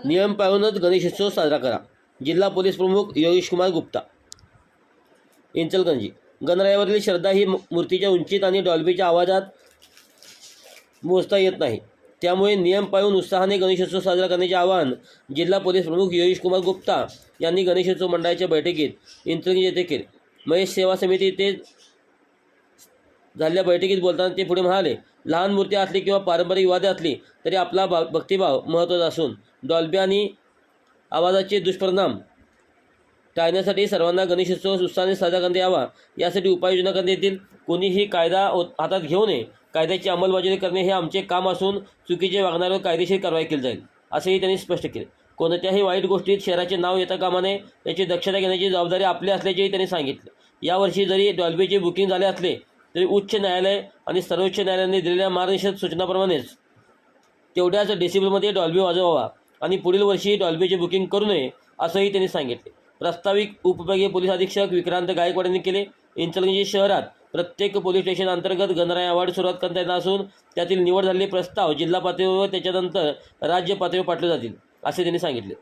नियम पाळूनच गणेशोत्सव साजरा करा. जिल्हा पोलीस प्रमुख योगेश कुमार गुप्ता. इंचलकरंजी. गणरायावरील श्रद्धा ही मूर्तीच्या उंचीत आणि डॉल्बीच्या आवाजात मोजता येत नाही. त्यामुळे नियम पाळून उत्साहाने गणेशोत्सव साजरा करण्याचे आवाहन जिल्हा पोलीस प्रमुख योगेश कुमार गुप्ता यांनी गणेशोत्सव मंडळाच्या बैठकीत इंचलकरंजी येथे केले. महेश सेवा समिती येथे झालेल्या बैठकीत बोलताना ते पुढे म्हणाले, लहान मूर्ती असली किंवा पारंपरिक वाद्य असली तरी आपला भक्तिभाव महत्त्वाचा असून डॉल्बी आणि आवाजाचे दुष्परिणाम टाळण्यासाठी सर्वांना गणेशोत्सव उत्साहाने साजरा करण्यात यावा, यासाठी उपाययोजना करण्यात येतील. कोणीही कायदा हातात घेऊ नये. कायद्याची अंमलबजावणी करणे हे आमचे काम असून चुकीचे वागणाऱ्यावर कायदेशीर कारवाई केली जाईल, असेही त्यांनी स्पष्ट केले. कोणत्याही वाईट गोष्टीत शहराचे नाव येता कामा नये याची दक्षता घेण्याची जबाबदारी आपली असल्याचेही त्यांनी सांगितले. यावर्षी जरी डॉल्बीचे बुकिंग झाले असले तरी उच्च न्यायालय आणि सर्वोच्च न्यायालयाने दिलेल्या मार्गदर्शक सूचनाप्रमाणेच तेवढ्याच डेसिबलमध्ये डॉल्बी वाजवावा आणि पुढील वर्षी डॉल्बीचे बुकिंग करू नये, असंही त्यांनी सांगितले. प्रास्ताविक उपविभागीय पोलीस अधीक्षक विक्रांत गायकवाड यांनी केले. इंचलकरंजी शहरात प्रत्येक पोलीस स्टेशन अंतर्गत गणराय अवॉर्ड सुरुवात करण्यात येणार असून त्यातील निवड झालेले प्रस्ताव जिल्हा पातळीवर त्याच्यानंतर राज्य पातळीवर पाठवले जातील, असे त्यांनी सांगितले.